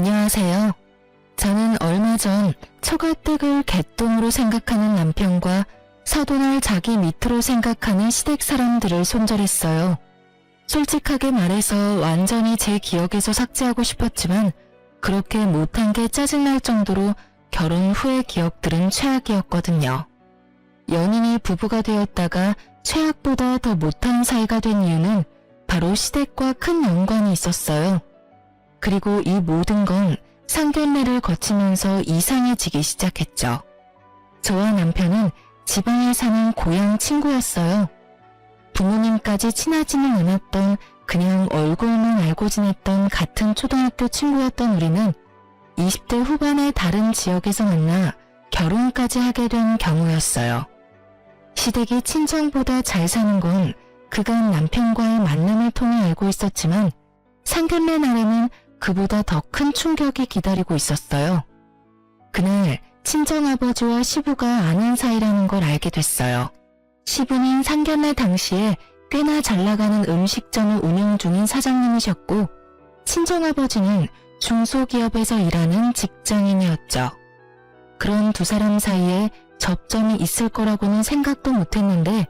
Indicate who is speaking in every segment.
Speaker 1: 안녕하세요. 저는 얼마 전 처가댁을 개똥으로 생각하는 남편과 사돈을 자기 밑으로 생각하는 시댁 사람들을 손절했어요. 솔직하게 말해서 완전히 제 기억에서 삭제하고 싶었지만 그렇게 못한 게 짜증날 정도로 결혼 후의 기억들은 최악이었거든요. 연인이 부부가 되었다가 최악보다 더 못한 사이가 된 이유는 바로 시댁과 큰 연관이 있었어요. 그리고 이 모든 건 상견례를 거치면서 이상해지기 시작했죠. 저와 남편은 지방에 사는 고향 친구였어요. 부모님까지 친하지는 않았던 그냥 얼굴만 알고 지냈던 같은 초등학교 친구였던 우리는 20대 후반의 다른 지역에서 만나 결혼까지 하게 된 경우였어요. 시댁이 친정보다 잘 사는 건 그간 남편과의 만남을 통해 알고 있었지만 상견례 날에는 그보다 더 큰 충격이 기다리고 있었어요. 그날 친정아버지와 시부가 아는 사이라는 걸 알게 됐어요. 시부는 상견례 당시에 꽤나 잘나가는 음식점을 운영 중인 사장님이셨고 친정아버지는 중소기업에서 일하는 직장인이었죠. 그런 두 사람 사이에 접점이 있을 거라고는 생각도 못했는데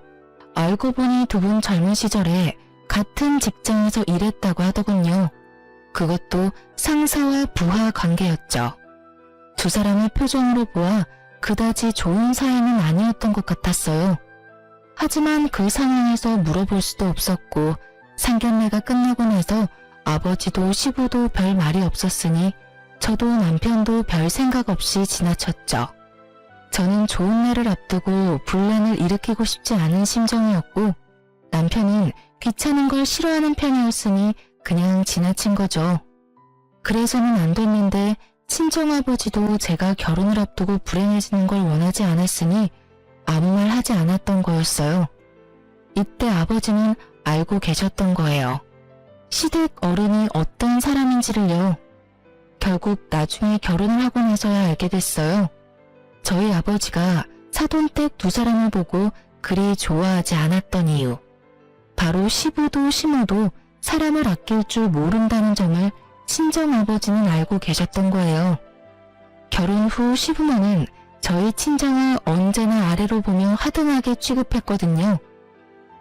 Speaker 1: 알고 보니 두 분 젊은 시절에 같은 직장에서 일했다고 하더군요. 그것도 상사와 부하 관계였죠. 두 사람의 표정으로 보아 그다지 좋은 사이는 아니었던 것 같았어요. 하지만 그 상황에서 물어볼 수도 없었고 상견례가 끝나고 나서 아버지도 시부도 별 말이 없었으니 저도 남편도 별 생각 없이 지나쳤죠. 저는 좋은 날을 앞두고 분란을 일으키고 싶지 않은 심정이었고 남편은 귀찮은 걸 싫어하는 편이었으니 그냥 지나친 거죠. 그래서는 안 됐는데 친정아버지도 제가 결혼을 앞두고 불행해지는 걸 원하지 않았으니 아무 말 하지 않았던 거였어요. 이때 아버지는 알고 계셨던 거예요. 시댁 어른이 어떤 사람인지를요. 결국 나중에 결혼을 하고 나서야 알게 됐어요. 저희 아버지가 사돈댁 두 사람을 보고 그리 좋아하지 않았던 이유. 바로 시부도 시모도 사람을 아낄 줄 모른다는 점을 친정아버지는 알고 계셨던 거예요. 결혼 후 시부모는 저희 친정을 언제나 아래로 보며 하등하게 취급했거든요.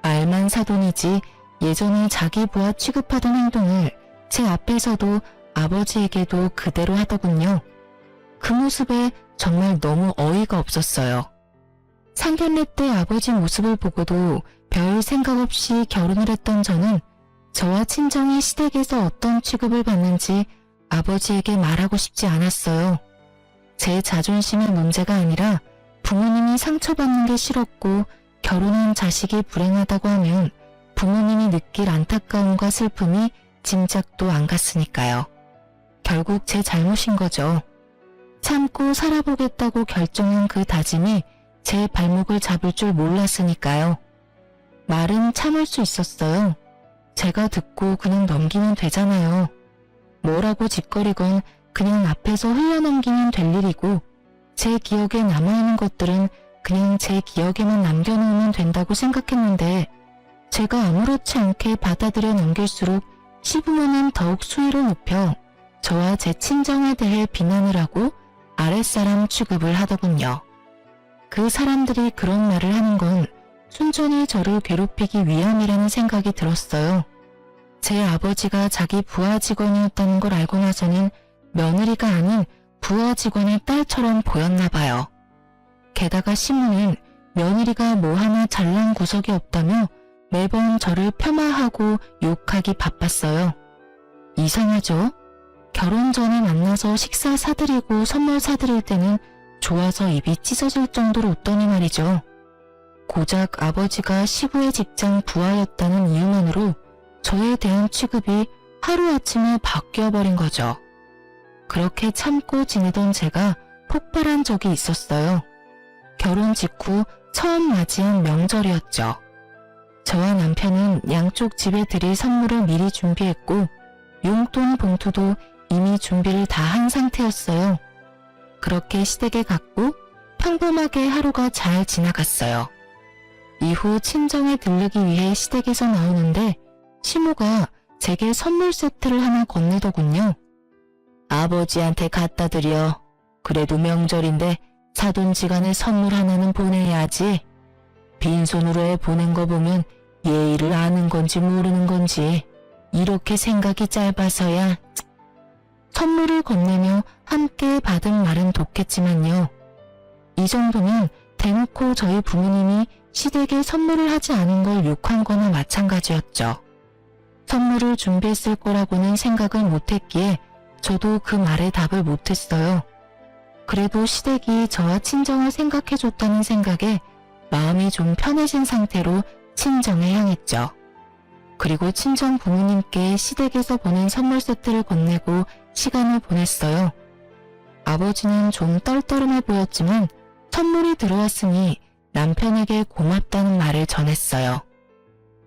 Speaker 1: 알만 사돈이지 예전에 자기 부하 취급하던 행동을 제 앞에서도 아버지에게도 그대로 하더군요. 그 모습에 정말 너무 어이가 없었어요. 상견례 때 아버지 모습을 보고도 별 생각 없이 결혼을 했던 저는 저와 친정이 시댁에서 어떤 취급을 받는지 아버지에게 말하고 싶지 않았어요. 제 자존심의 문제가 아니라 부모님이 상처받는 게 싫었고 결혼한 자식이 불행하다고 하면 부모님이 느낄 안타까움과 슬픔이 짐작도 안 갔으니까요. 결국 제 잘못인 거죠. 참고 살아보겠다고 결정한 그 다짐이 제 발목을 잡을 줄 몰랐으니까요. 말은 참을 수 있었어요. 제가 듣고 그냥 넘기면 되잖아요. 뭐라고 짓거리건 그냥 앞에서 흘려넘기면 될 일이고 제 기억에 남아있는 것들은 그냥 제 기억에만 남겨놓으면 된다고 생각했는데 제가 아무렇지 않게 받아들여 넘길수록 시부모는 더욱 수위를 높여 저와 제 친정에 대해 비난을 하고 아랫사람 취급을 하더군요. 그 사람들이 그런 말을 하는 건 순전히 저를 괴롭히기 위함이라는 생각이 들었어요. 제 아버지가 자기 부하 직원이었다는 걸 알고 나서는 며느리가 아닌 부하 직원의 딸처럼 보였나 봐요. 게다가 시부는 며느리가 뭐 하나 잘난 구석이 없다며 매번 저를 폄하하고 욕하기 바빴어요. 이상하죠? 결혼 전에 만나서 식사 사드리고 선물 사드릴 때는 좋아서 입이 찢어질 정도로 웃더니 말이죠. 고작 아버지가 시부의 직장 부하였다는 이유만으로 저에 대한 취급이 하루아침에 바뀌어버린 거죠. 그렇게 참고 지내던 제가 폭발한 적이 있었어요. 결혼 직후 처음 맞이한 명절이었죠. 저와 남편은 양쪽 집에 드릴 선물을 미리 준비했고 용돈 봉투도 이미 준비를 다 한 상태였어요. 그렇게 시댁에 갔고 평범하게 하루가 잘 지나갔어요. 이후 친정에 들르기 위해 시댁에서 나오는데 시모가 제게 선물 세트를 하나 건네더군요. 아버지한테 갖다 드려. 그래도 명절인데 사돈지간에 선물 하나는 보내야지. 빈손으로 애 보낸 거 보면 예의를 아는 건지 모르는 건지 이렇게 생각이 짧아서야. 선물을 건네며 함께 받은 말은 돕겠지만요. 이 정도면 대놓고 저희 부모님이 시댁에 선물을 하지 않은 걸 욕한 거나 마찬가지였죠. 선물을 준비했을 거라고는 생각을 못했기에 저도 그 말에 답을 못했어요. 그래도 시댁이 저와 친정을 생각해줬다는 생각에 마음이 좀 편해진 상태로 친정에 향했죠. 그리고 친정 부모님께 시댁에서 보낸 선물 세트를 건네고 시간을 보냈어요. 아버지는 좀 떨떠름해 보였지만 선물이 들어왔으니 남편에게 고맙다는 말을 전했어요.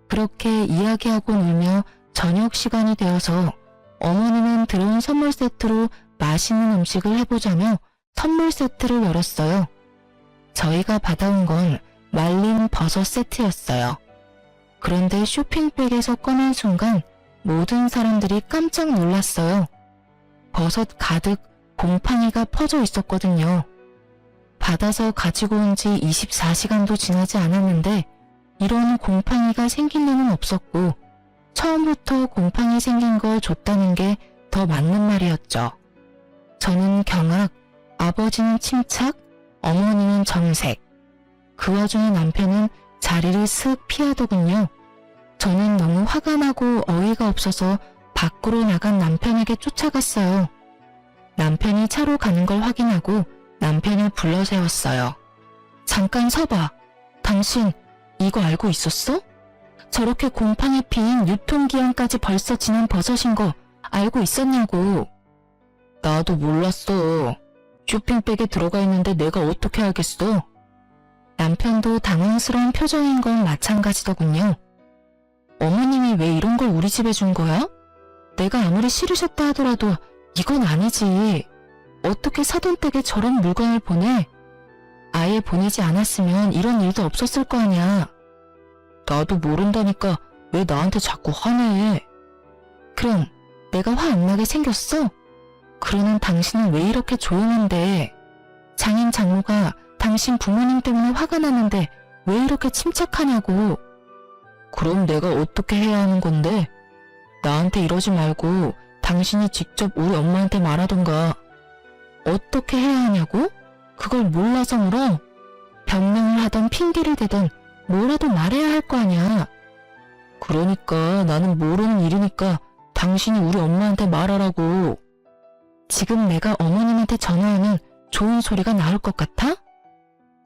Speaker 1: 그렇게 이야기하고 놀며 저녁 시간이 되어서 어머니는 들어온 선물 세트로 맛있는 음식을 해보자며 선물 세트를 열었어요. 저희가 받아온 건 말린 버섯 세트였어요. 그런데 쇼핑백에서 꺼낸 순간 모든 사람들이 깜짝 놀랐어요. 버섯 가득 곰팡이가 퍼져 있었거든요. 받아서 가지고 온 지 24시간도 지나지 않았는데 이런 곰팡이가 생길 리는 없었고 처음부터 곰팡이 생긴 걸 줬다는 게 더 맞는 말이었죠. 저는 경악, 아버지는 침착, 어머니는 정색. 그 와중에 남편은 자리를 슥 피하더군요. 저는 너무 화가 나고 어이가 없어서 밖으로 나간 남편에게 쫓아갔어요. 남편이 차로 가는 걸 확인하고 남편을 불러 세웠어요. 잠깐 서봐. 당신 이거 알고 있었어? 저렇게 곰팡이 피인 유통기한까지 벌써 지난 버섯인 거 알고 있었냐고. 나도 몰랐어. 쇼핑백에 들어가 있는데 내가 어떻게 알겠어? 남편도 당황스러운 표정인 건 마찬가지더군요. 어머님이 왜 이런 걸 우리 집에 준 거야? 내가 아무리 싫으셨다 하더라도 이건 아니지. 어떻게 사돈댁에 저런 물건을 보내? 아예 보내지 않았으면 이런 일도 없었을 거 아니야. 나도 모른다니까 왜 나한테 자꾸 화내? 그럼 내가 화 안 나게 생겼어? 그러는 당신은 왜 이렇게 조용한데? 장인 장모가 당신 부모님 때문에 화가 나는데 왜 이렇게 침착하냐고. 그럼 내가 어떻게 해야 하는 건데? 나한테 이러지 말고 당신이 직접 우리 엄마한테 말하던가. 어떻게 해야 하냐고? 그걸 몰라서 물어? 변명을 하던 핑계를 대던 뭐라도 말해야 할 거 아니야. 그러니까 나는 모르는 일이니까 당신이 우리 엄마한테 말하라고. 지금 내가 어머님한테 전화하면 좋은 소리가 나올 것 같아?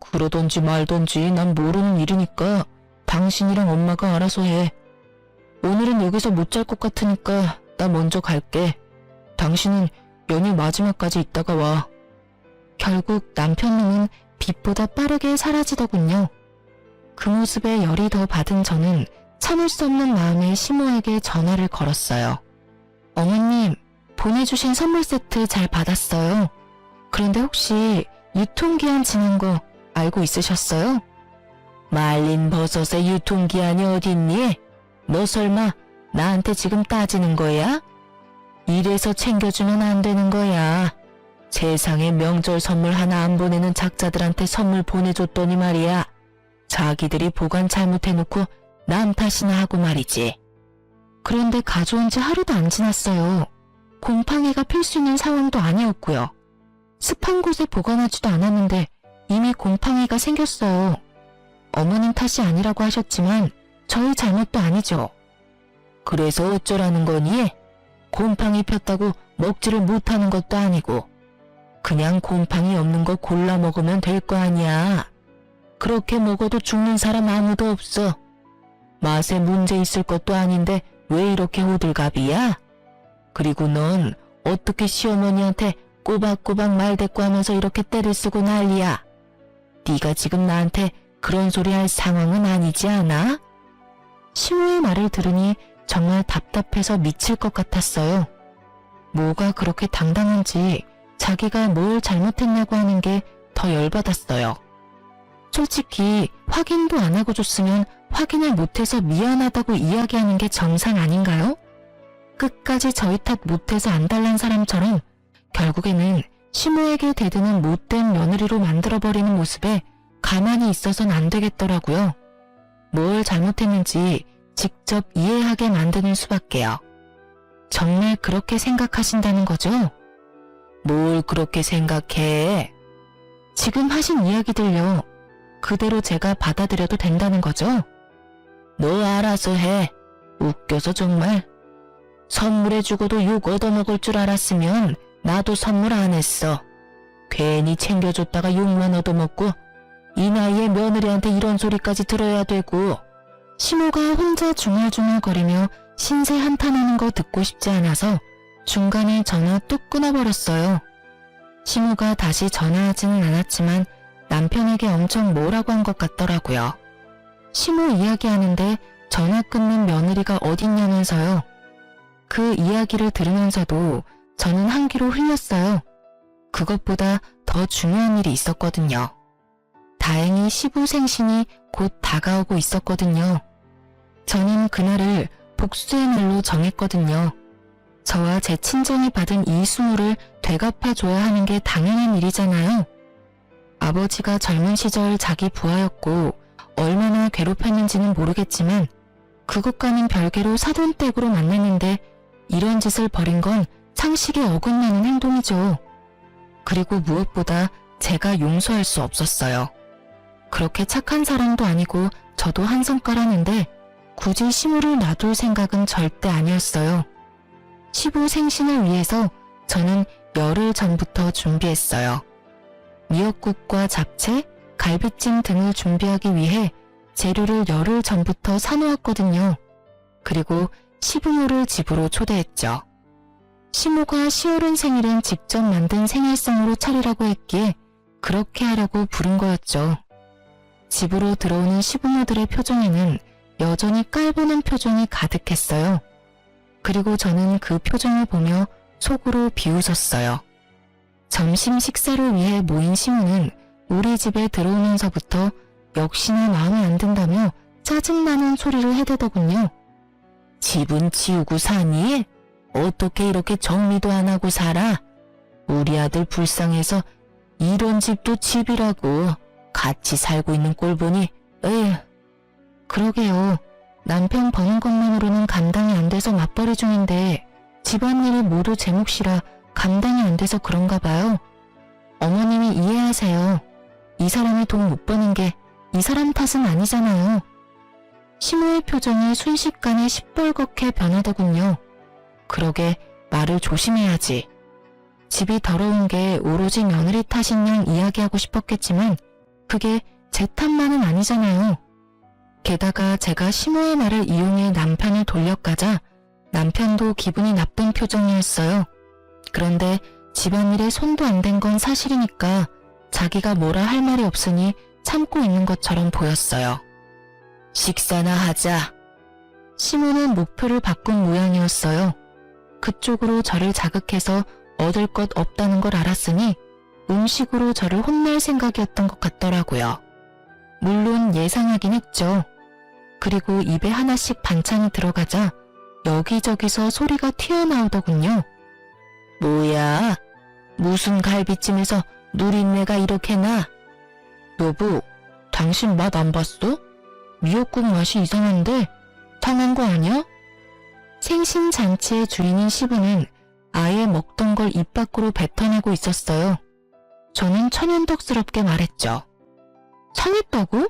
Speaker 1: 그러던지 말던지 난 모르는 일이니까 당신이랑 엄마가 알아서 해. 오늘은 여기서 못 잘 것 같으니까 나 먼저 갈게. 당신은 연휴 마지막까지 있다가 와. 결국 남편 놈은 빛보다 빠르게 사라지더군요. 그 모습에 열이 더 받은 저는 참을 수 없는 마음에 시모에게 전화를 걸었어요. 어머님, 보내주신 선물 세트 잘 받았어요. 그런데 혹시 유통기한 지난 거 알고 있으셨어요? 말린 버섯의 유통기한이 어딨니? 너 설마 나한테 지금 따지는 거야? 이래서 챙겨주면 안 되는 거야. 세상에 명절 선물 하나 안 보내는 작자들한테 선물 보내줬더니 말이야. 자기들이 보관 잘못해놓고 남 탓이나 하고 말이지. 그런데 가져온 지 하루도 안 지났어요. 곰팡이가 필 수 있는 상황도 아니었고요. 습한 곳에 보관하지도 않았는데 이미 곰팡이가 생겼어요. 어머님 탓이 아니라고 하셨지만 저희 잘못도 아니죠. 그래서 어쩌라는 거니? 곰팡이 폈다고 먹지를 못하는 것도 아니고 그냥 곰팡이 없는 거 골라 먹으면 될 거 아니야. 그렇게 먹어도 죽는 사람 아무도 없어. 맛에 문제 있을 것도 아닌데 왜 이렇게 호들갑이야? 그리고 넌 어떻게 시어머니한테 꼬박꼬박 말대꾸하면서 이렇게 때를 쓰고 난리야. 네가 지금 나한테 그런 소리 할 상황은 아니지 않아? 시모의 말을 들으니 정말 답답해서 미칠 것 같았어요. 뭐가 그렇게 당당한지 자기가 뭘 잘못했냐고 하는 게 더 열받았어요. 솔직히 확인도 안 하고 줬으면 확인을 못해서 미안하다고 이야기하는 게 정상 아닌가요? 끝까지 저희 탓 못해서 안달난 사람처럼 결국에는 시모에게 대드는 못된 며느리로 만들어버리는 모습에 가만히 있어선 안 되겠더라고요. 뭘 잘못했는지 직접 이해하게 만드는 수밖에요. 정말 그렇게 생각하신다는 거죠? 뭘 그렇게 생각해? 지금 하신 이야기들요. 그대로 제가 받아들여도 된다는 거죠? 너 알아서 해. 웃겨서 정말. 선물해주고도 욕 얻어먹을 줄 알았으면 나도 선물 안 했어. 괜히 챙겨줬다가 욕만 얻어먹고 이 나이에 며느리한테 이런 소리까지 들어야 되고. 시모가 혼자 중얼중얼거리며 신세 한탄하는 거 듣고 싶지 않아서 중간에 전화 뚝 끊어버렸어요. 시모가 다시 전화하지는 않았지만 남편에게 엄청 뭐라고 한 것 같더라고요. 시모 이야기하는데 전화 끊는 며느리가 어딨냐면서요. 그 이야기를 들으면서도 저는 한귀로 흘렸어요. 그것보다 더 중요한 일이 있었거든요. 다행히 시부 생신이 곧 다가오고 있었거든요. 저는 그날을 복수의 날로 정했거든요. 저와 제 친정이 받은 이 수모를 되갚아줘야 하는 게 당연한 일이잖아요. 아버지가 젊은 시절 자기 부하였고 얼마나 괴롭혔는지는 모르겠지만 그것과는 별개로 사돈댁으로 만났는데 이런 짓을 벌인 건 상식에 어긋나는 행동이죠. 그리고 무엇보다 제가 용서할 수 없었어요. 그렇게 착한 사람도 아니고 저도 한 성깔하는데 굳이 시모를 놔둘 생각은 절대 아니었어요. 시부 생신을 위해서 저는 열흘 전부터 준비했어요. 미역국과 잡채, 갈비찜 등을 준비하기 위해 재료를 열흘 전부터 사놓았거든요. 그리고 시부모를 집으로 초대했죠. 시모가 시어른 생일은 직접 만든 생일상으로 차리라고 했기에 그렇게 하라고 부른 거였죠. 집으로 들어오는 시부모들의 표정에는 여전히 깔보는 표정이 가득했어요. 그리고 저는 그 표정을 보며 속으로 비웃었어요. 점심 식사를 위해 모인 시모는 우리 집에 들어오면서부터 역시나 마음에 안 든다며 짜증나는 소리를 해대더군요. 집은 치우고 사니? 어떻게 이렇게 정리도 안 하고 살아? 우리 아들 불쌍해서 이런 집도 집이라고 같이 살고 있는 꼴 보니 에휴. 그러게요. 남편 버는 것만으로는 감당이 안 돼서 맞벌이 중인데 집안일이 모두 제 몫이라 감당이 안 돼서 그런가 봐요. 어머님이 이해하세요. 이 사람이 돈 못 버는 게 이 사람 탓은 아니잖아요. 시모의 표정이 순식간에 시뻘겋게 변하더군요. 그러게 말을 조심해야지. 집이 더러운 게 오로지 며느리 탓인 양 이야기하고 싶었겠지만 그게 제 탓만은 아니잖아요. 게다가 제가 시모의 말을 이용해 남편을 돌려가자 남편도 기분이 나쁜 표정이었어요. 그런데 집안일에 손도 안 댄 건 사실이니까 자기가 뭐라 할 말이 없으니 참고 있는 것처럼 보였어요. 식사나 하자. 시모는 목표를 바꾼 모양이었어요. 그쪽으로 저를 자극해서 얻을 것 없다는 걸 알았으니 음식으로 저를 혼낼 생각이었던 것 같더라고요. 물론 예상하긴 했죠. 그리고 입에 하나씩 반찬이 들어가자 여기저기서 소리가 튀어나오더군요. 뭐야? 무슨 갈비찜에서 누린내가 이렇게 나? 여보, 당신 맛 안 봤어? 미역국 맛이 이상한데 상한 거 아니야? 생신잔치의 주인인 시부는 아예 먹던 걸 입 밖으로 뱉어내고 있었어요. 저는 천연덕스럽게 말했죠. 상했다고?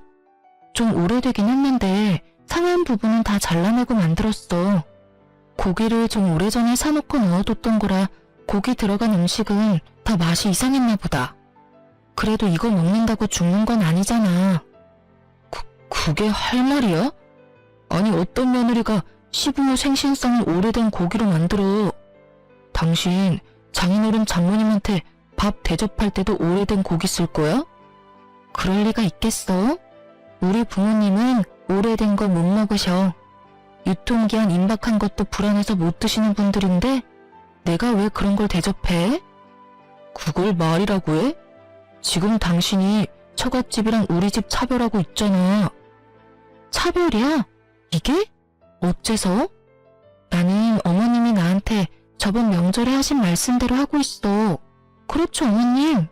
Speaker 1: 좀 오래되긴 했는데 상한 부분은 다 잘라내고 만들었어. 고기를 좀 오래전에 사놓고 넣어뒀던 거라 고기 들어간 음식은 다 맛이 이상했나 보다. 그래도 이거 먹는다고 죽는 건 아니잖아. 그게 할 말이야? 아니 어떤 며느리가 시부모 생신상을 오래된 고기로 만들어. 당신 장인어른 장모님한테 밥 대접할 때도 오래된 고기 쓸 거야? 그럴 리가 있겠어? 우리 부모님은 오래된 거 못 먹으셔. 유통기한 임박한 것도 불안해서 못 드시는 분들인데 내가 왜 그런 걸 대접해? 그걸 말이라고 해? 지금 당신이 처갓집이랑 우리 집 차별하고 있잖아. 차별이야? 이게? 어째서? 나는 어머님이 나한테 저번 명절에 하신 말씀대로 하고 있어. 그렇죠, 어머님.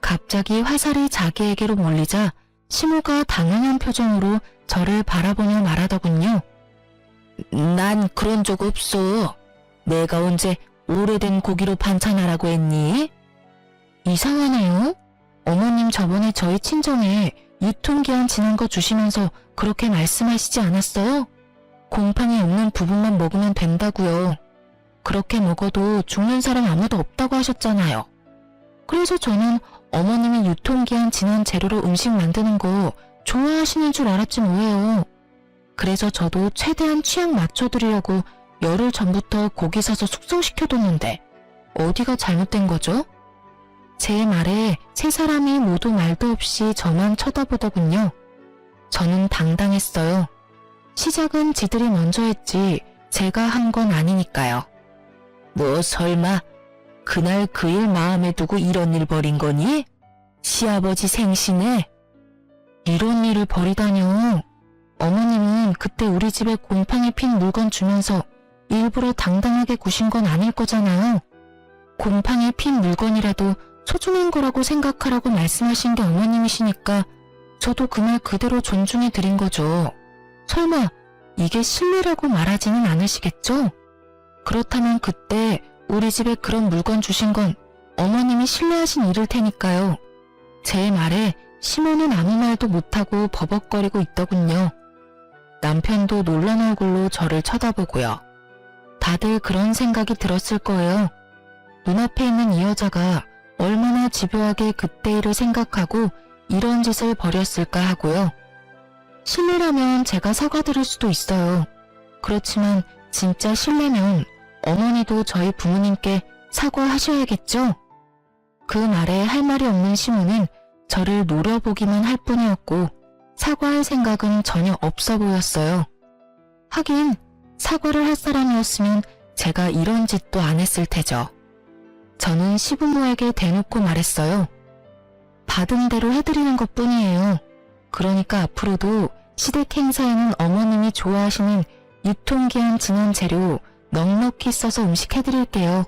Speaker 1: 갑자기 화살이 자기에게로 몰리자 시모가 당황한 표정으로 저를 바라보며 말하더군요. 난 그런 적 없어. 내가 언제 오래된 고기로 반찬하라고 했니? 이상하네요. 어머님 저번에 저희 친정에 유통기한 지난 거 주시면서 그렇게 말씀하시지 않았어요? 곰팡이 없는 부분만 먹으면 된다고요. 그렇게 먹어도 죽는 사람 아무도 없다고 하셨잖아요. 그래서 저는 어머님이 유통기한 지난 재료로 음식 만드는 거 좋아하시는 줄 알았지 뭐예요. 그래서 저도 최대한 취향 맞춰드리려고 열흘 전부터 고기 사서 숙성시켜뒀는데 어디가 잘못된 거죠? 제 말에 세 사람이 모두 말도 없이 저만 쳐다보더군요. 저는 당당했어요. 시작은 지들이 먼저 했지 제가 한 건 아니니까요. 뭐 설마 그날 그 일 마음에 두고 이런 일 벌인 거니? 시아버지 생신에? 이런 일을 벌이다뇨. 어머님은 그때 우리 집에 곰팡이 핀 물건 주면서 일부러 당당하게 구신 건 아닐 거잖아요. 곰팡이 핀 물건이라도 소중한 거라고 생각하라고 말씀하신 게 어머님이시니까 저도 그 말 그대로 존중해 드린 거죠. 설마 이게 실례라고 말하지는 않으시겠죠? 그렇다면 그때 우리 집에 그런 물건 주신 건 어머님이 신뢰하신 일일 테니까요. 제 말에 시모는 아무 말도 못하고 버벅거리고 있더군요. 남편도 놀란 얼굴로 저를 쳐다보고요. 다들 그런 생각이 들었을 거예요. 눈앞에 있는 이 여자가 얼마나 집요하게 그때 일을 생각하고 이런 짓을 벌였을까 하고요. 실례라면 제가 사과드릴 수도 있어요. 그렇지만 진짜 실례면 어머니도 저희 부모님께 사과하셔야겠죠? 그 말에 할 말이 없는 시모는 저를 노려보기만 할 뿐이었고 사과할 생각은 전혀 없어 보였어요. 하긴 사과를 할 사람이었으면 제가 이런 짓도 안 했을 테죠. 저는 시부모에게 대놓고 말했어요. 받은 대로 해드리는 것뿐이에요. 그러니까 앞으로도 시댁 행사에는 어머님이 좋아하시는 유통기한 지난 재료 넉넉히 써서 음식 해드릴게요.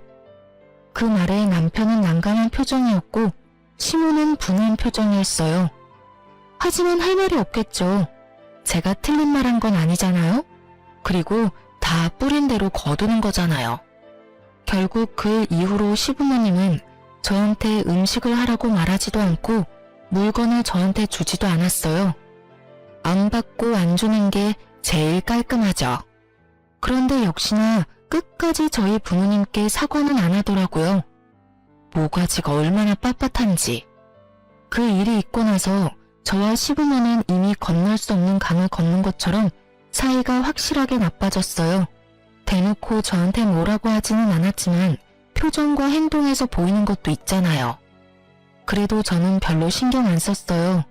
Speaker 1: 그 말에 남편은 난감한 표정이었고 시모는 분한 표정이었어요. 하지만 할 말이 없겠죠. 제가 틀린 말 한 건 아니잖아요. 그리고 다 뿌린 대로 거두는 거잖아요. 결국 그 이후로 시부모님은 저한테 음식을 하라고 말하지도 않고 물건을 저한테 주지도 않았어요. 안 받고 안 주는 게 제일 깔끔하죠. 그런데 역시나 끝까지 저희 부모님께 사과는 안 하더라고요. 모가지가 얼마나 빳빳한지. 그 일이 있고 나서 저와 시부모는 이미 건널 수 없는 강을 건넌 것처럼 사이가 확실하게 나빠졌어요. 대놓고 저한테 뭐라고 하지는 않았지만 표정과 행동에서 보이는 것도 있잖아요. 그래도 저는 별로 신경 안 썼어요.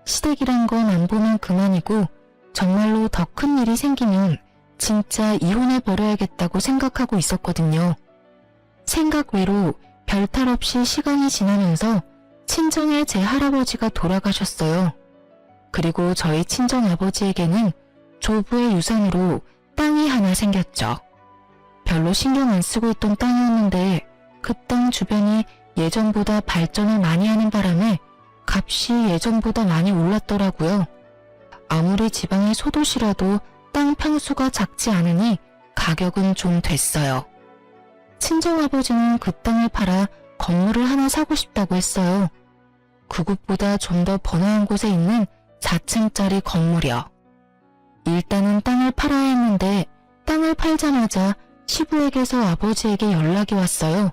Speaker 1: 시댁이란 건 안 보면 그만이고 정말로 더 큰 일이 생기면 진짜 이혼해버려야겠다고 생각하고 있었거든요. 생각 외로 별탈 없이 시간이 지나면서 친정의 제 할아버지가 돌아가셨어요. 그리고 저희 친정아버지에게는 조부의 유산으로 땅이 하나 생겼죠. 별로 신경 안 쓰고 있던 땅이었는데 그 땅 주변이 예전보다 발전을 많이 하는 바람에 값이 예전보다 많이 올랐더라고요. 아무리 지방의 소도시라도 땅 평수가 작지 않으니 가격은 좀 됐어요. 친정아버지는 그 땅을 팔아 건물을 하나 사고 싶다고 했어요. 그곳보다 좀 더 번화한 곳에 있는 4층짜리 건물이요. 일단은 땅을 팔아야 했는데 땅을 팔자마자 시부에게서 아버지에게 연락이 왔어요.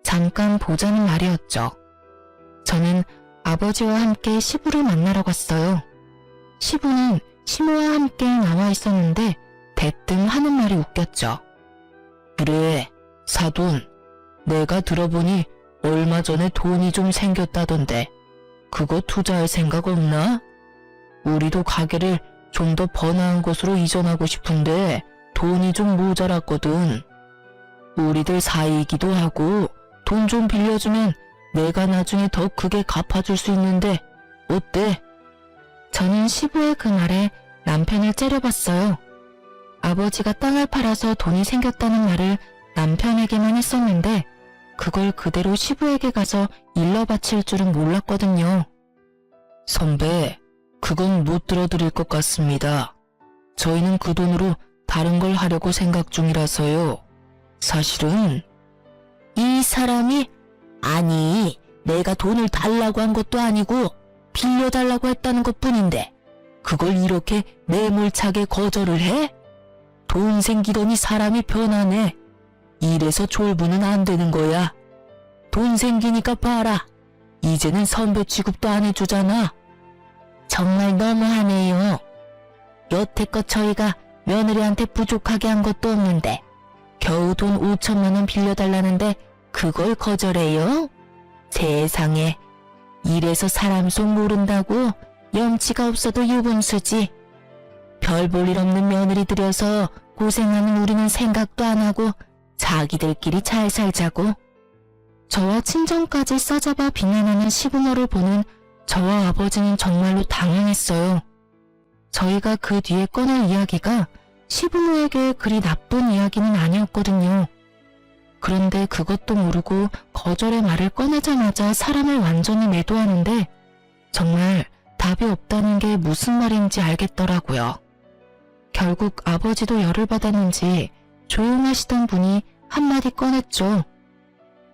Speaker 1: 잠깐 보자는 말이었죠. 저는 아버지와 함께 시부를 만나러 갔어요. 시부는 시모와 함께 나와 있었는데 대뜸 하는 말이 웃겼죠. 그래, 사돈. 내가 들어보니 얼마 전에 돈이 좀 생겼다던데 그거 투자할 생각 없나? 우리도 가게를 좀 더 번화한 곳으로 이전하고 싶은데 돈이 좀 모자랐거든. 우리들 사이이기도 하고 돈 좀 빌려주면 내가 나중에 더 크게 갚아줄 수 있는데 어때? 저는 시부의 그 말에 남편을 째려봤어요. 아버지가 땅을 팔아서 돈이 생겼다는 말을 남편에게만 했었는데 그걸 그대로 시부에게 가서 일러 바칠 줄은 몰랐거든요. 선배, 그건 못 들어드릴 것 같습니다. 저희는 그 돈으로 다른 걸 하려고 생각 중이라서요. 사실은 이 사람이 아니 내가 돈을 달라고 한 것도 아니고 빌려달라고 했다는 것뿐인데 그걸 이렇게 매몰차게 거절을 해? 돈 생기더니 사람이 변하네. 이래서 졸부는 안 되는 거야. 돈 생기니까 봐라. 이제는 선배 취급도 안 해주잖아. 정말 너무하네요. 여태껏 저희가 며느리한테 부족하게 한 것도 없는데 겨우 돈 5천만 원 빌려달라는데 그걸 거절해요? 세상에, 이래서 사람 속 모른다고 염치가 없어도 유분수지. 별 볼 일 없는 며느리 들여서 고생하는 우리는 생각도 안 하고 자기들끼리 잘 살자고. 저와 친정까지 싸잡아 비난하는 시부모를 보는 저와 아버지는 정말로 당황했어요. 저희가 그 뒤에 꺼낼 이야기가 시부모에게 그리 나쁜 이야기는 아니었거든요. 그런데 그것도 모르고 거절의 말을 꺼내자마자 사람을 완전히 매도하는데 정말 답이 없다는 게 무슨 말인지 알겠더라고요. 결국 아버지도 열을 받았는지 조용하시던 분이 한마디 꺼냈죠.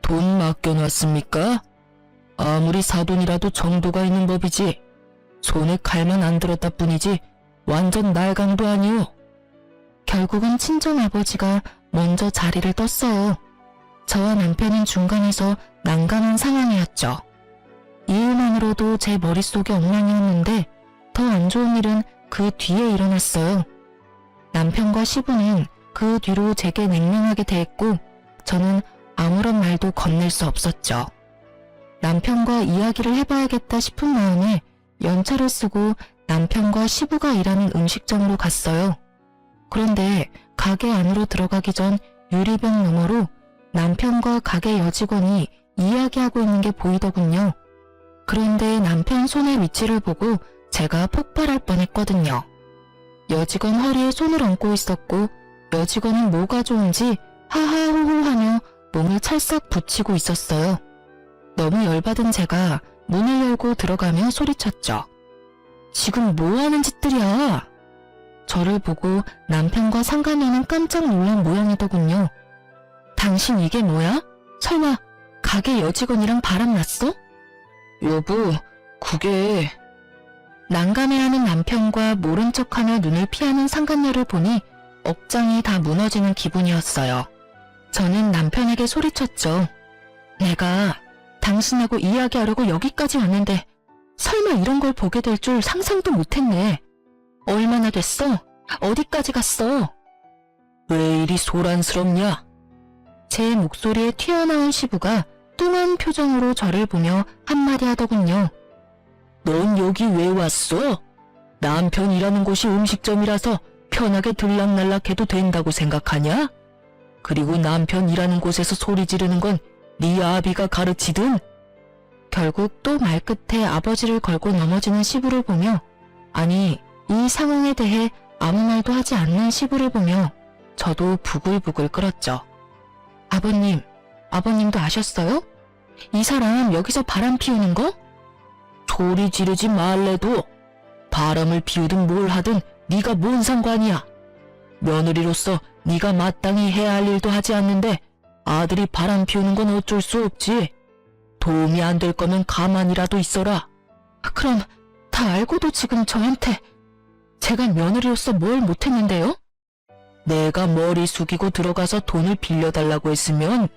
Speaker 1: 돈 맡겨놨습니까? 아무리 사돈이라도 정도가 있는 법이지. 손에 칼만 안 들었다 뿐이지 완전 날강도 아니오. 결국은 친정아버지가 먼저 자리를 떴어요. 저와 남편은 중간에서 난감한 상황이었죠. 이 일만으로도 제 머릿속이 엉망이었는데 더 안 좋은 일은 그 뒤에 일어났어요. 남편과 시부는 그 뒤로 제게 냉랭하게 대했고 저는 아무런 말도 건넬 수 없었죠. 남편과 이야기를 해봐야겠다 싶은 마음에 연차를 쓰고 남편과 시부가 일하는 음식점으로 갔어요. 그런데 가게 안으로 들어가기 전 유리병 너머로 남편과 가게 여직원이 이야기하고 있는 게 보이더군요. 그런데 남편 손의 위치를 보고 제가 폭발할 뻔했거든요. 여직원 허리에 손을 얹고 있었고 여직원은 뭐가 좋은지 하하호호 하며 몸을 찰싹 붙이고 있었어요. 너무 열받은 제가 문을 열고 들어가며 소리쳤죠. 지금 뭐하는 짓들이야? 저를 보고 남편과 상간녀는 깜짝 놀란 모양이더군요. 당신 이게 뭐야? 설마 가게 여직원이랑 바람났어? 여보, 그게... 난감해하는 남편과 모른 척하며 눈을 피하는 상간녀를 보니 억장이 다 무너지는 기분이었어요. 저는 남편에게 소리쳤죠. 내가 당신하고 이야기하려고 여기까지 왔는데 설마 이런 걸 보게 될 줄 상상도 못했네. 얼마나 됐어? 어디까지 갔어? 왜 이리 소란스럽냐? 제 목소리에 튀어나온 시부가 뚱한 표정으로 저를 보며 한마디 하더군요. 넌 여기 왜 왔어? 남편 일하는 곳이 음식점이라서 편하게 들락날락해도 된다고 생각하냐? 그리고 남편 일하는 곳에서 소리 지르는 건 네 아비가 가르치든? 결국 또 말끝에 아버지를 걸고 넘어지는 시부를 보며 아니 이 상황에 대해 아무 말도 하지 않는 시부를 보며 저도 부글부글 끓었죠. 아버님, 아버님도 아셨어요? 이 사람 여기서 바람 피우는 거? 소리 지르지 말래도 바람을 피우든 뭘 하든 네가 뭔 상관이야. 며느리로서 네가 마땅히 해야 할 일도 하지 않는데 아들이 바람 피우는 건 어쩔 수 없지. 도움이 안 될 거면 가만히라도 있어라. 그럼 다 알고도 지금 저한테 제가 며느리로서 뭘 못했는데요? 내가 머리 숙이고 들어가서 돈을 빌려달라고 했으면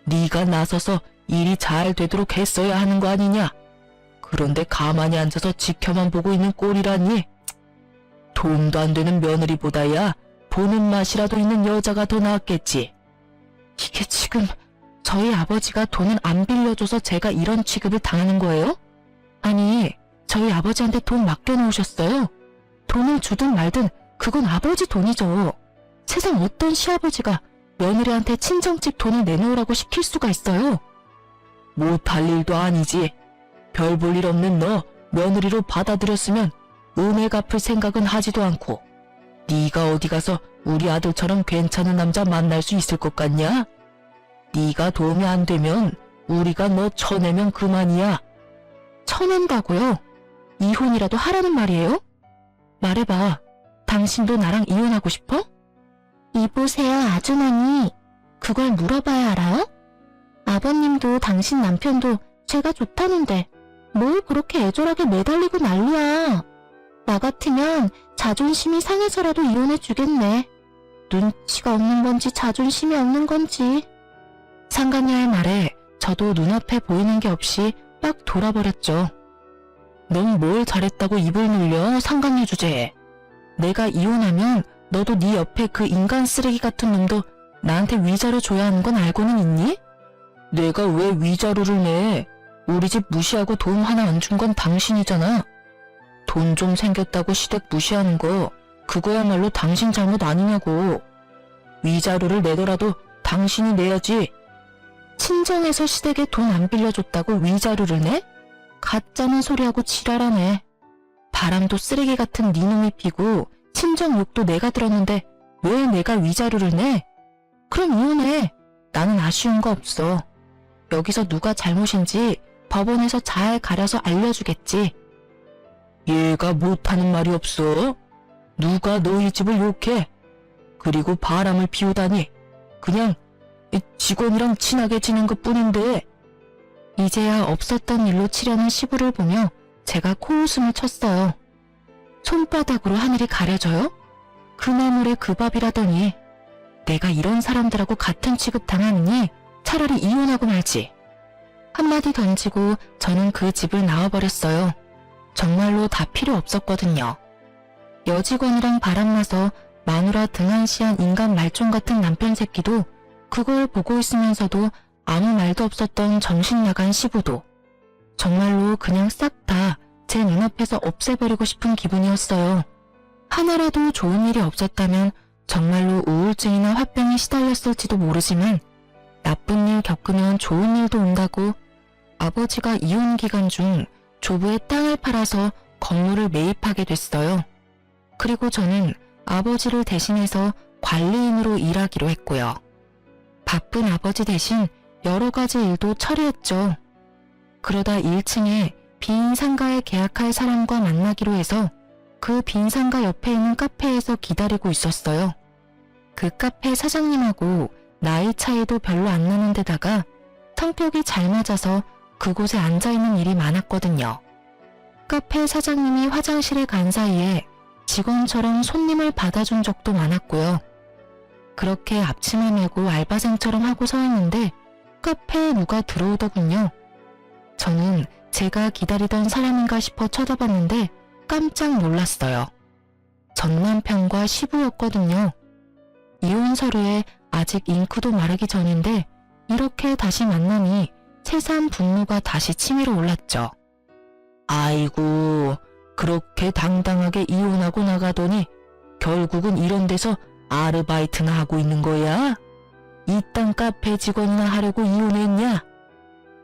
Speaker 1: 네가 나서서 일이 잘 되도록 했어야 하는 거 아니냐? 그런데 가만히 앉아서 지켜만 보고 있는 꼴이라니. 돈도 안 되는 며느리보다야 보는 맛이라도 있는 여자가 더 낫겠지. 이게 지금 저희 아버지가 돈을 안 빌려줘서 제가 이런 취급을 당하는 거예요? 아니, 저희 아버지한테 돈 맡겨놓으셨어요. 돈을 주든 말든 그건 아버지 돈이죠. 세상 어떤 시아버지가 며느리한테 친정집 돈을 내놓으라고 시킬 수가 있어요. 못할 일도 아니지. 별 볼 일 없는 너 며느리로 받아들였으면 은혜 갚을 생각은 하지도 않고 네가 어디 가서 우리 아들처럼 괜찮은 남자 만날 수 있을 것 같냐?
Speaker 2: 네가 도움이 안 되면 우리가 너 쳐내면 그만이야.
Speaker 1: 쳐낸다고요? 이혼이라도 하라는 말이에요? 말해봐. 당신도 나랑 이혼하고 싶어? 이보세요, 아주머니. 그걸 물어봐야 알아요? 아버님도 당신 남편도 제가 좋다는데 뭘 그렇게 애절하게 매달리고 난리야. 나 같으면 자존심이 상해서라도 이혼해주겠네. 눈치가 없는 건지 자존심이 없는 건지. 상간녀의 말에 저도 눈앞에 보이는 게 없이 막 돌아버렸죠. 넌 뭘 잘했다고 입을 늘려, 상간녀 주제에. 내가 이혼하면 너도 네 옆에 그 인간 쓰레기 같은 놈도 나한테 위자료 줘야 하는 건 알고는 있니?
Speaker 2: 내가 왜 위자료를 내? 우리 집 무시하고 도움 하나 안 준 건 당신이잖아. 돈 좀 생겼다고 시댁 무시하는 거 그거야말로 당신 잘못 아니냐고. 위자료를 내더라도 당신이 내야지.
Speaker 1: 친정에서 시댁에 돈 안 빌려줬다고 위자료를 내? 가짜는 소리하고 지랄하네. 바람도 쓰레기 같은 네 놈이 피고 친정 욕도 내가 들었는데 왜 내가 위자료를 내? 그럼 이혼해. 나는 아쉬운 거 없어. 여기서 누가 잘못인지 법원에서 잘 가려서 알려주겠지.
Speaker 2: 얘가 못하는 말이 없어. 누가 너희 집을 욕해? 그리고 바람을 피우다니. 그냥 직원이랑 친하게 지낸 것뿐인데.
Speaker 1: 이제야 없었던 일로 치려는 시부를 보며 제가 코웃음을 쳤어요. 손바닥으로 하늘이 가려져요? 그 뇌물에 그 밥이라더니 내가 이런 사람들하고 같은 취급 당하느니 차라리 이혼하고 말지. 한마디 던지고 저는 그 집을 나와버렸어요. 정말로 다 필요 없었거든요. 여직원이랑 바람나서 마누라 등한시한 인간 말종 같은 남편 새끼도, 그걸 보고 있으면서도 아무 말도 없었던 정신 나간 시부도, 정말로 그냥 싹 다 제 눈앞에서 없애버리고 싶은 기분이었어요. 하나라도 좋은 일이 없었다면 정말로 우울증이나 화병에 시달렸을지도 모르지만, 나쁜 일 겪으면 좋은 일도 온다고 아버지가 이혼 기간 중 조부의 땅을 팔아서 건물을 매입하게 됐어요. 그리고 저는 아버지를 대신해서 관리인으로 일하기로 했고요. 바쁜 아버지 대신 여러 가지 일도 처리했죠. 그러다 1층에 빈 상가에 계약할 사람과 만나기로 해서 그 빈 상가 옆에 있는 카페에서 기다리고 있었어요. 그 카페 사장님하고 나이 차이도 별로 안 나는 데다가 성격이 잘 맞아서 그곳에 앉아있는 일이 많았거든요. 카페 사장님이 화장실에 간 사이에 직원처럼 손님을 받아준 적도 많았고요. 그렇게 앞치마 메고 알바생처럼 하고 서 있는데 카페에 누가 들어오더군요. 저는 제가 기다리던 사람인가 싶어 쳐다봤는데 깜짝 놀랐어요. 전 남편과 시부였거든요. 이혼 서류에 아직 잉크도 마르기 전인데 이렇게 다시 만나니 새삼 분노가 다시 치밀어 올랐죠.
Speaker 2: 아이고, 그렇게 당당하게 이혼하고 나가더니 결국은 이런 데서 아르바이트나 하고 있는 거야? 이딴 카페 직원이나 하려고 이혼했냐?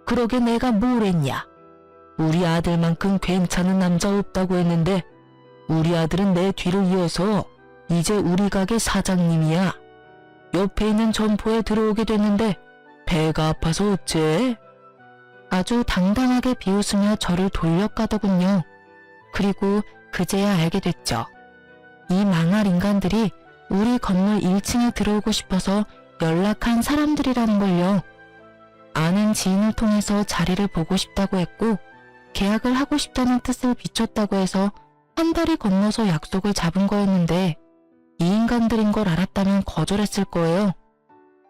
Speaker 2: 그러게 내가 뭘 했냐? 우리 아들만큼 괜찮은 남자 없다고 했는데 우리 아들은 내 뒤를 이어서 이제 우리 가게 사장님이야. 옆에 있는 점포에 들어오게 됐는데 배가 아파서 어째?
Speaker 1: 아주 당당하게 비웃으며 저를 돌려가더군요. 그리고 그제야 알게 됐죠. 이 망할 인간들이 우리 건물 1층에 들어오고 싶어서 연락한 사람들이라는 걸요. 아는 지인을 통해서 자리를 보고 싶다고 했고 계약을 하고 싶다는 뜻을 비췄다고 해서 한 달이 건너서 약속을 잡은 거였는데 이 인간들인 걸 알았다면 거절했을 거예요.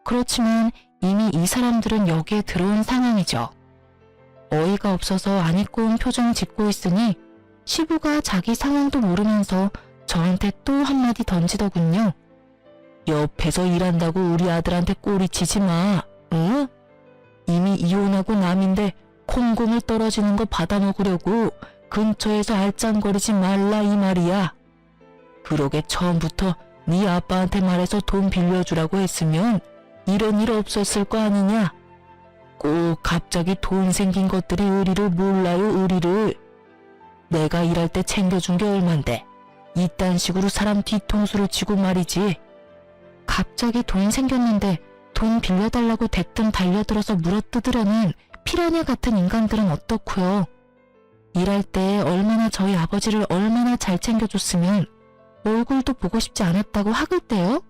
Speaker 1: 그렇지만 이미 이 사람들은 여기에 들어온 상황이죠. 어이가 없어서 안 입고 온 표정 짓고 있으니 시부가 자기 상황도 모르면서 저한테 또 한마디 던지더군요.
Speaker 2: 옆에서 일한다고 우리 아들한테 꼬리치지 마, 응? 이미 이혼하고 남인데 콩고물 떨어지는 거 받아먹으려고 근처에서 알짱거리지 말라 이 말이야. 그러게 처음부터 네 아빠한테 말해서 돈 빌려주라고 했으면 이런 일 없었을 거 아니냐? 꼭 갑자기 돈 생긴 것들이 의리를 몰라요, 의리를. 내가 일할 때 챙겨준 게 얼만데 이딴 식으로 사람 뒤통수를 치고 말이지.
Speaker 1: 갑자기 돈 생겼는데 돈 빌려달라고 대뜸 달려들어서 물어뜯으려는 피라냐 같은 인간들은 어떻고요? 일할 때 얼마나 저희 아버지를 얼마나 잘 챙겨줬으면 얼굴도 보고 싶지 않았다고 하글대요?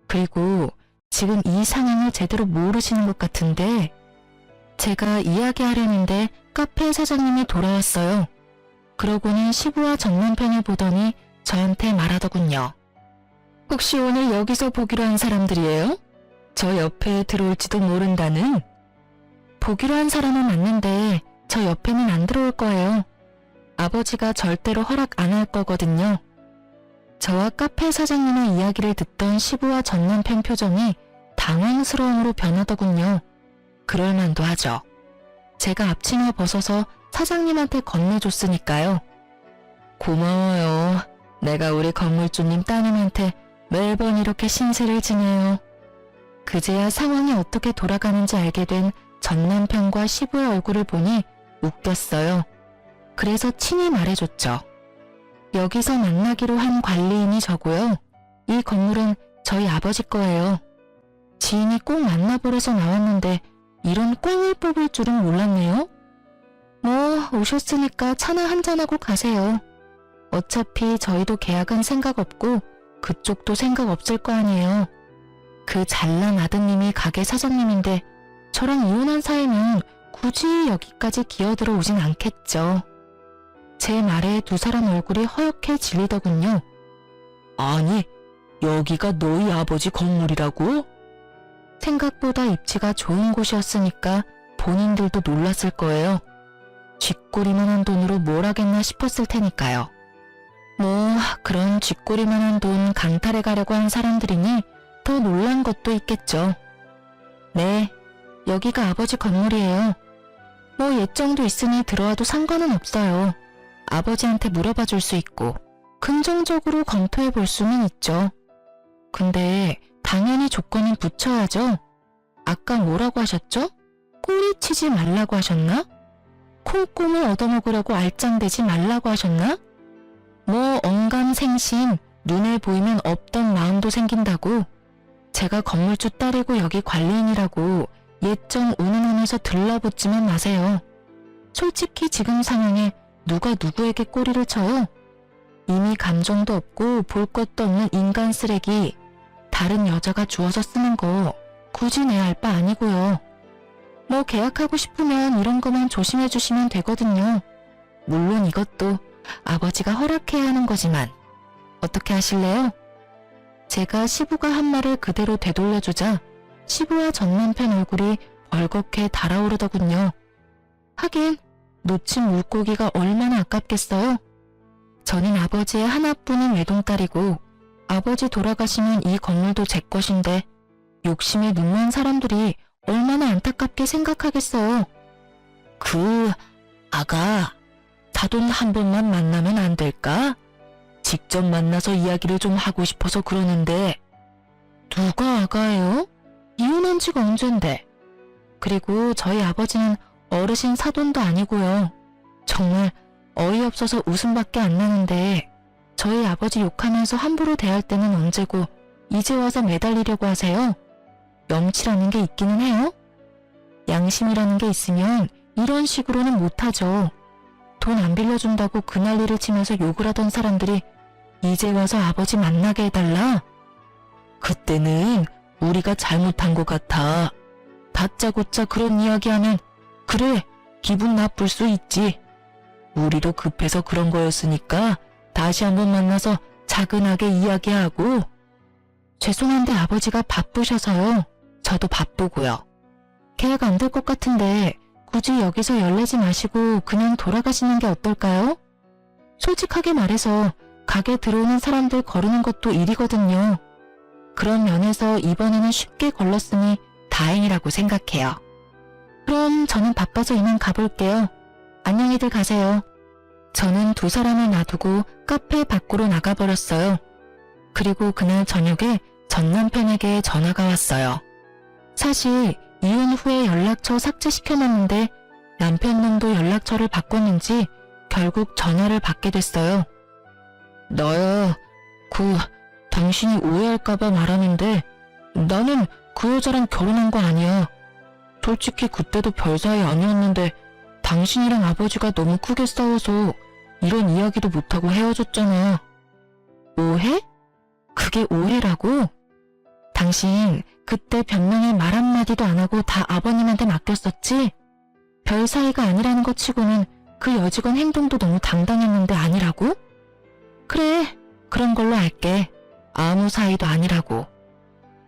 Speaker 1: 그리고 지금 이 상황을 제대로 모르시는 것 같은데 제가 이야기하려는데 카페 사장님이 돌아왔어요. 그러고는 시부와 전남편을 보더니 저한테 말하더군요. 혹시 오늘 여기서 보기로 한 사람들이에요? 저 옆에 들어올지도 모른다는? 보기로 한 사람은 맞는데 저 옆에는 안 들어올 거예요. 아버지가 절대로 허락 안 할 거거든요. 저와 카페 사장님의 이야기를 듣던 시부와 전남편 표정이 당황스러움으로 변하더군요. 그럴만도 하죠. 제가 앞치마 벗어서 사장님한테 건네줬으니까요. 고마워요. 내가 우리 건물주님 따님한테 매번 이렇게 신세를 지내요. 그제야 상황이 어떻게 돌아가는지 알게 된 전남편과 시부의 얼굴을 보니 웃겼어요. 그래서 친히 말해줬죠. 여기서 만나기로 한 관리인이 저고요. 이 건물은 저희 아버지 거예요. 지인이 꼭 만나보래서 나왔는데 이런 꽝을 뽑을 줄은 몰랐네요. 뭐 오셨으니까 차나 한잔하고 가세요. 어차피 저희도 계약은 생각 없고 그쪽도 생각 없을 거 아니에요. 그 잘난 아드님이 가게 사장님인데 저랑 이혼한 사이면 굳이 여기까지 기어들어 오진 않겠죠. 제 말에 두 사람 얼굴이 허옇게 질리더군요. 아니, 여기가 너희 아버지 건물이라고? 생각보다 입지가 좋은 곳이었으니까 본인들도 놀랐을 거예요. 쥐꼬리만한 돈으로 뭘 하겠나 싶었을 테니까요. 뭐 그런 쥐꼬리만한 돈 강탈해 가려고 한 사람들이니 더 놀란 것도 있겠죠. 네, 여기가 아버지 건물이에요. 뭐 예정도 있으니 들어와도 상관은 없어요. 아버지한테 물어봐 줄 수 있고 긍정적으로 검토해 볼 수는 있죠. 근데 당연히 조건은 붙여야죠. 아까 뭐라고 하셨죠? 꼬리치지 말라고 하셨나? 콩고물 얻어먹으려고 알짱대지 말라고 하셨나? 뭐 언감생심, 눈에 보이면 없던 마음도 생긴다고. 제가 건물주 딸이고 여기 관리인이라고 예정 운운하면서 들러붙지만 마세요. 솔직히 지금 상황에 누가 누구에게 꼬리를 쳐요? 이미 감정도 없고 볼 것도 없는 인간 쓰레기. 다른 여자가 주워서 쓰는 거 굳이 내야 할 바 아니고요. 뭐 계약하고 싶으면 이런 것만 조심해 주시면 되거든요. 물론 이것도 아버지가 허락해야 하는 거지만 어떻게 하실래요? 제가 시부가 한 말을 그대로 되돌려주자 시부와 전남편 얼굴이 벌겋게 달아오르더군요. 하긴 놓친 물고기가 얼마나 아깝겠어요? 저는 아버지의 하나뿐인 외동딸이고 아버지 돌아가시면 이 건물도 제 것인데 욕심에 눈먼 사람들이 얼마나 안타깝게 생각하겠어요. 아가, 사돈 한 번만 만나면 안 될까? 직접 만나서 이야기를 좀 하고 싶어서 그러는데. 누가 아가예요? 이혼한 지가 언젠데. 그리고 저희 아버지는 어르신 사돈도 아니고요. 정말 어이없어서 웃음밖에 안 나는데 저희 아버지 욕하면서 함부로 대할 때는 언제고 이제 와서 매달리려고 하세요? 염치라는 게 있기는 해요? 양심이라는 게 있으면 이런 식으로는 못하죠. 돈 안 빌려준다고 그 난리를 치면서 욕을 하던 사람들이 이제 와서 아버지 만나게 해달라? 그때는 우리가 잘못한 것 같아. 다짜고짜 그런 이야기하면 그래, 기분 나쁠 수 있지. 우리도 급해서 그런 거였으니까 다시 한번 만나서 차근하게 이야기하고. 죄송한데 아버지가 바쁘셔서요. 저도 바쁘고요. 계약 안 될 것 같은데 굳이 여기서 열내지 마시고 그냥 돌아가시는 게 어떨까요? 솔직하게 말해서 가게 들어오는 사람들 거르는 것도 일이거든요. 그런 면에서 이번에는 쉽게 걸렀으니 다행이라고 생각해요. 그럼 저는 바빠서 이만 가볼게요. 안녕히들 가세요. 저는 두 사람을 놔두고 카페 밖으로 나가버렸어요. 그리고 그날 저녁에 전 남편에게 전화가 왔어요. 사실 이혼 후에 연락처 삭제시켜놨는데 남편 놈도 연락처를 바꿨는지 결국 전화를 받게 됐어요. 나야, 당신이 오해할까봐 말하는데 나는
Speaker 2: 그 여자랑 결혼한 거 아니야. 솔직히 그때도 별 사이 아니었는데 당신이랑 아버지가 너무 크게 싸워서 이런 이야기도 못하고 헤어졌잖아. 오해? 그게 오해라고? 당신 그때 변명에 말 한마디도 안 하고 다 아버님한테 맡겼었지? 별 사이가 아니라는 것 치고는 그 여직원 행동도 너무 당당했는데 아니라고? 그래, 그런 걸로 알게. 아무 사이도 아니라고.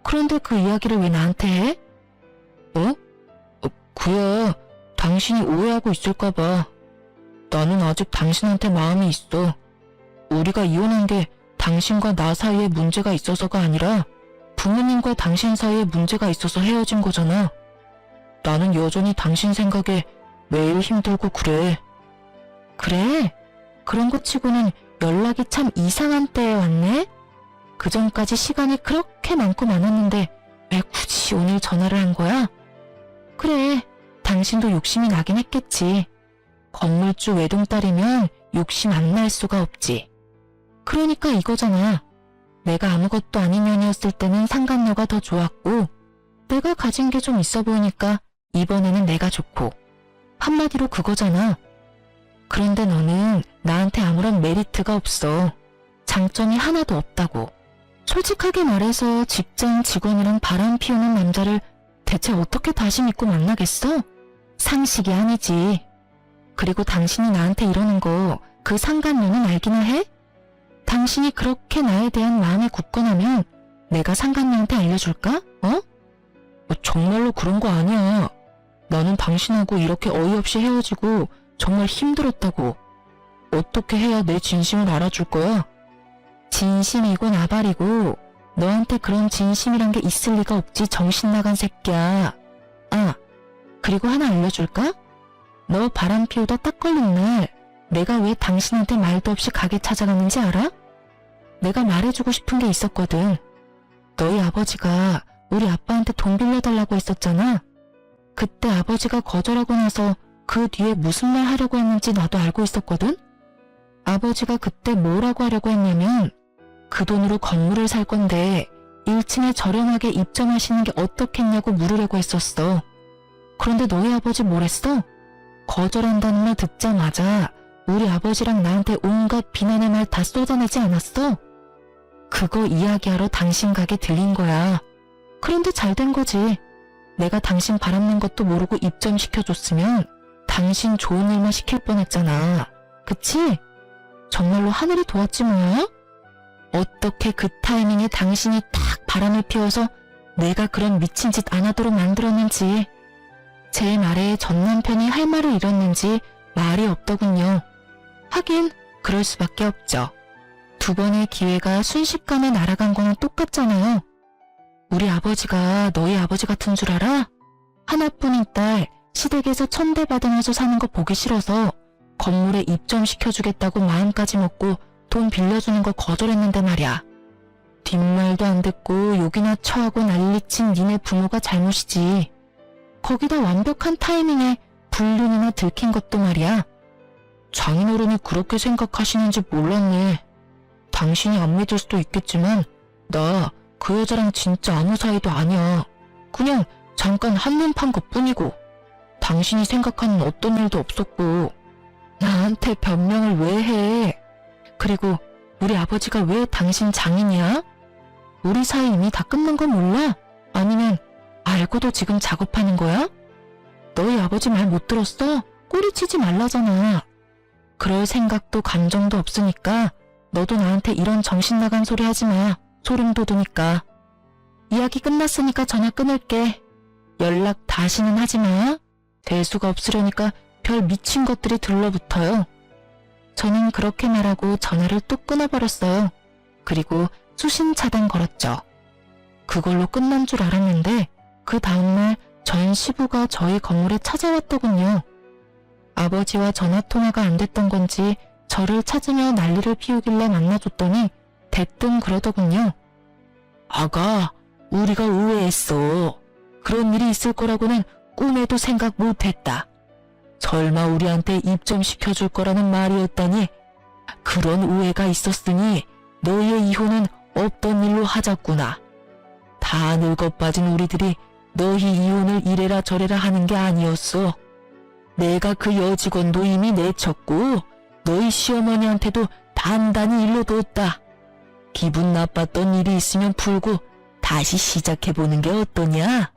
Speaker 2: 그런데 그 이야기를 왜 나한테 해? 어? 그야 당신이 오해하고 있을까봐. 나는 아직 당신한테 마음이 있어. 우리가 이혼한 게 당신과 나 사이에 문제가 있어서가 아니라 부모님과 당신 사이에 문제가 있어서 헤어진 거잖아. 나는 여전히 당신 생각에 매일 힘들고 그래. 그래? 그런 것 치고는 연락이 참 이상한 때에 왔네? 그전까지 시간이 그렇게 많고 많았는데 왜 굳이 오늘 전화를 한 거야? 그래, 당신도 욕심이 나긴 했겠지. 건물주 외동딸이면 욕심 안 날 수가 없지. 그러니까 이거잖아. 내가 아무것도 아닌 년이었을 때는 상간녀가 더 좋았고 내가 가진 게 좀 있어 보이니까 이번에는 내가 좋고 한마디로 그거잖아. 그런데 너는 나한테 아무런 메리트가 없어. 장점이 하나도 없다고. 솔직하게 말해서 직장 직원이랑 바람 피우는 남자를 대체 어떻게 다시 믿고 만나겠어? 상식이 아니지. 그리고 당신이 나한테 이러는 거 그 상간녀는 알기나 해? 당신이 그렇게 나에 대한 마음이 굳건하면 내가 상간녀한테 알려줄까? 정말로 그런 거 아니야. 나는 당신하고 이렇게 어이없이 헤어지고 정말 힘들었다고. 어떻게 해야 내 진심을 알아줄 거야? 진심이고 나발이고 너한테 그런 진심이란 게 있을 리가 없지, 정신 나간 새끼야. 아, 그리고 하나 알려줄까? 너 바람 피우다 딱 걸린 날 내가 왜 당신한테 말도 없이 가게 찾아갔는지 알아? 내가 말해주고 싶은 게 있었거든. 너희 아버지가 우리 아빠한테 돈 빌려달라고 했었잖아. 그때 아버지가 거절하고 나서 그 뒤에 무슨 말 하려고 했는지 나도 알고 있었거든. 아버지가 그때 뭐라고 하려고 했냐면 그 돈으로 건물을 살 건데 1층에 저렴하게 입점하시는 게 어떻겠냐고 물으려고 했었어. 그런데 너희 아버지 뭐랬어? 거절한다는 말 듣자마자 우리 아버지랑 나한테 온갖 비난의 말 다 쏟아내지 않았어? 그거 이야기하러 당신 가게 들린 거야. 그런데 잘 된 거지. 내가 당신 바람낸 것도 모르고 입점시켜줬으면 당신 좋은 일만 시킬 뻔했잖아. 그치? 정말로 하늘이 도왔지 뭐야? 어떻게 그 타이밍에 당신이 딱 바람을 피워서 내가 그런 미친 짓 안 하도록 만들었는지. 제 말에 전 남편이 할 말을 잃었는지 말이 없더군요. 하긴 그럴 수밖에 없죠. 두 번의 기회가 순식간에 날아간 거는 똑같잖아요. 우리 아버지가 너희 아버지 같은 줄 알아? 하나뿐인 딸 시댁에서 천대받으면서 사는 거 보기 싫어서 건물에 입점시켜주겠다고 마음까지 먹고 돈 빌려주는 걸 거절했는데 말이야. 뒷말도 안 듣고 욕이나 처하고 난리친 니네 부모가 잘못이지. 거기다 완벽한 타이밍에 불륜이나 들킨 것도 말이야. 장인어른이 그렇게 생각하시는지 몰랐네. 당신이 안 믿을 수도 있겠지만 나 그 여자랑 진짜 아무 사이도 아니야. 그냥 잠깐 한눈 판 것뿐이고 당신이 생각하는 어떤 일도 없었고. 나한테 변명을 왜 해? 그리고 우리 아버지가 왜 당신 장인이야? 우리 사이 이미 다 끝난 건 몰라? 아니면 알고도 지금 작업하는 거야? 너희 아버지 말 못 들었어? 꼬리치지 말라잖아. 그럴 생각도 감정도 없으니까 너도 나한테 이런 정신 나간 소리 하지 마. 소름 돋으니까. 이야기 끝났으니까 전화 끊을게. 연락 다시는 하지 마. 대수가 없으려니까 별 미친 것들이 들러붙어요. 저는 그렇게 말하고 전화를 뚝 끊어버렸어요. 그리고 수신 차단 걸었죠. 그걸로 끝난 줄 알았는데 그 다음날 전 시부가 저희 건물에 찾아왔더군요. 아버지와 전화통화가 안 됐던 건지 저를 찾으며 난리를 피우길래 만나줬더니 대뜸 그러더군요. 아가, 우리가 오해했어. 그런 일이 있을 거라고는 꿈에도 생각 못했다. 설마 우리한테 입점시켜줄 거라는 말이었다니. 그런 오해가 있었으니 너희의 이혼은 없던 일로 하자꾸나. 다 늙어 빠진 우리들이 너희 이혼을 이래라 저래라 하는 게 아니었어. 내가 그 여직원도 이미 내쳤고 너희 시어머니한테도 단단히 일러뒀다. 기분 나빴던 일이 있으면 풀고 다시 시작해보는 게 어떠냐?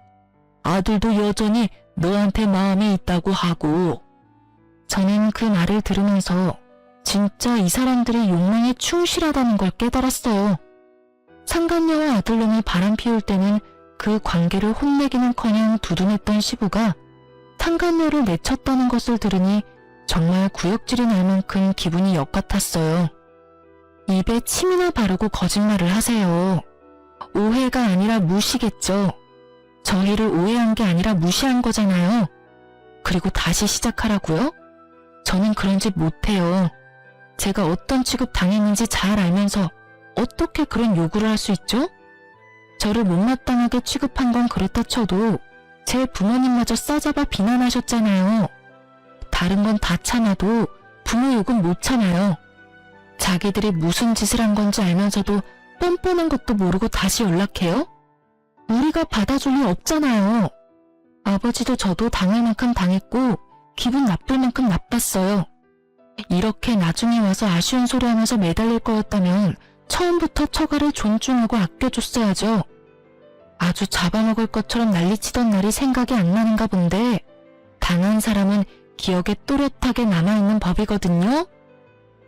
Speaker 2: 아들도 여전히 너한테 마음이 있다고 하고.
Speaker 1: 저는 그 말을 들으면서 진짜 이 사람들이 욕망에 충실하다는 걸 깨달았어요. 상간녀와 아들놈이 바람 피울 때는 그 관계를 혼내기는커녕 두둔했던 시부가 상간녀를 내쳤다는 것을 들으니 정말 구역질이 날 만큼 기분이 역같았어요. 입에 침이나 바르고 거짓말을 하세요. 오해가 아니라 무시겠죠. 저희를 오해한 게 아니라 무시한 거잖아요. 그리고 다시 시작하라고요? 저는 그런 짓 못해요. 제가 어떤 취급 당했는지 잘 알면서 어떻게 그런 요구를 할 수 있죠? 저를 못마땅하게 취급한 건 그렇다 쳐도 제 부모님마저 싸잡아 비난하셨잖아요. 다른 건 다 참아도 부모 욕은 못 참아요. 자기들이 무슨 짓을 한 건지 알면서도 뻔뻔한 것도 모르고 다시 연락해요? 우리가 받아줄 리 없잖아요. 아버지도 저도 당할 만큼 당했고 기분 나쁠 만큼 나빴어요. 이렇게 나중에 와서 아쉬운 소리 하면서 매달릴 거였다면 처음부터 처가를 존중하고 아껴줬어야죠. 아주 잡아먹을 것처럼 난리치던 날이 생각이 안 나는가 본데 당한 사람은 기억에 또렷하게 남아있는 법이거든요.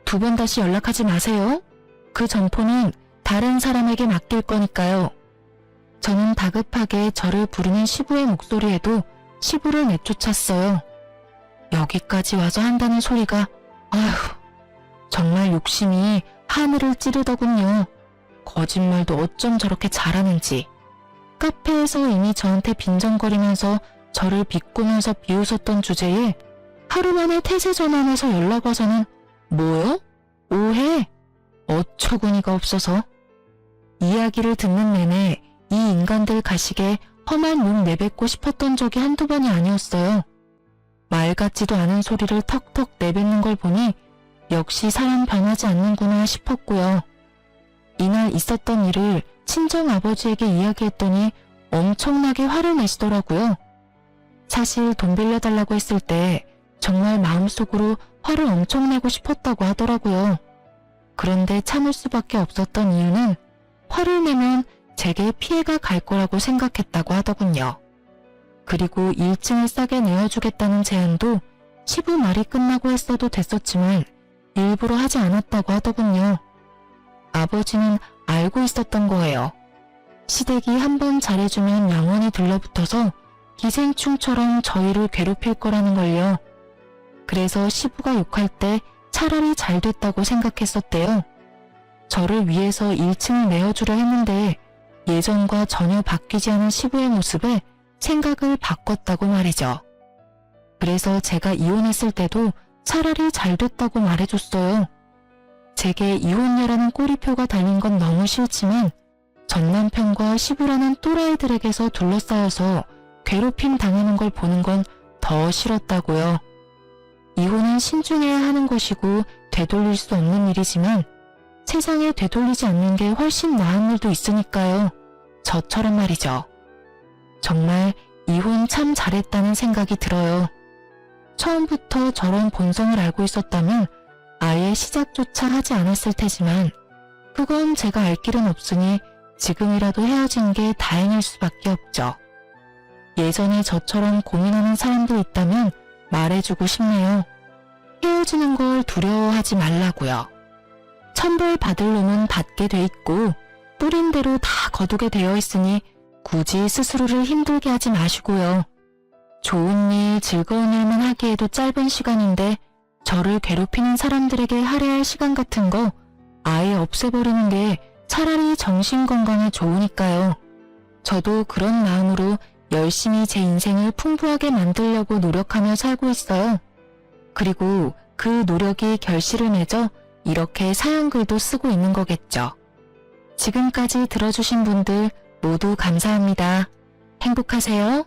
Speaker 1: 2번 다시 연락하지 마세요. 그 점포는 다른 사람에게 맡길 거니까요. 저는 다급하게 저를 부르는 시부의 목소리에도 시부를 내쫓았어요. 여기까지 와서 한다는 소리가 아휴 정말 욕심이 하늘을 찌르더군요. 거짓말도 어쩜 저렇게 잘하는지. 카페에서 이미 저한테 빈정거리면서 저를 비꼬면서 비웃었던 주제에 하루 만에 태세 전환해서 연락 와서는 뭐요? 오해? 어처구니가 없어서. 이야기를 듣는 내내 이 인간들 가식에 험한 욕 내뱉고 싶었던 적이 한두 번이 아니었어요. 말 같지도 않은 소리를 턱턱 내뱉는 걸 보니 역시 사람 변하지 않는구나 싶었고요. 이날 있었던 일을 친정아버지에게 이야기했더니 엄청나게 화를 내시더라고요. 사실 돈 빌려달라고 했을 때 정말 마음속으로 화를 엄청 내고 싶었다고 하더라고요. 그런데 참을 수밖에 없었던 이유는 화를 내면 제게 피해가 갈 거라고 생각했다고 하더군요. 그리고 1층을 싸게 내어주겠다는 제안도 시부 말이 끝나고 했어도 됐었지만 일부러 하지 않았다고 하더군요. 아버지는 알고 있었던 거예요. 시댁이 한번 잘해주면 영원히 들러붙어서 기생충처럼 저희를 괴롭힐 거라는 걸요. 그래서 시부가 욕할 때 차라리 잘 됐다고 생각했었대요. 저를 위해서 1층을 내어주려 했는데 예전과 전혀 바뀌지 않은 시부의 모습에 생각을 바꿨다고 말이죠. 그래서 제가 이혼했을 때도 차라리 잘 됐다고 말해줬어요. 제게 이혼녀라는 꼬리표가 달린 건 너무 싫지만 전 남편과 시부라는 또라이들에게서 둘러싸여서 괴롭힘 당하는 걸 보는 건 더 싫었다고요. 이혼은 신중해야 하는 것이고 되돌릴 수 없는 일이지만 세상에 되돌리지 않는 게 훨씬 나은 일도 있으니까요. 저처럼 말이죠. 정말 이혼 참 잘했다는 생각이 들어요. 처음부터 저런 본성을 알고 있었다면 아예 시작조차 하지 않았을 테지만 그건 제가 알 길은 없으니 지금이라도 헤어진 게 다행일 수밖에 없죠. 예전에 저처럼 고민하는 사람도 있다면 말해주고 싶네요. 헤어지는 걸 두려워하지 말라고요. 천벌 받을 놈은 받게 돼 있고 뿌린 대로 다 거두게 되어 있으니 굳이 스스로를 힘들게 하지 마시고요. 좋은 일, 즐거운 일만 하기에도 짧은 시간인데 저를 괴롭히는 사람들에게 할애할 시간 같은 거 아예 없애버리는 게 차라리 정신건강에 좋으니까요. 저도 그런 마음으로 열심히 제 인생을 풍부하게 만들려고 노력하며 살고 있어요. 그리고 그 노력이 결실을 맺어 이렇게 사연글도 쓰고 있는 거겠죠. 지금까지 들어주신 분들 모두 감사합니다. 행복하세요.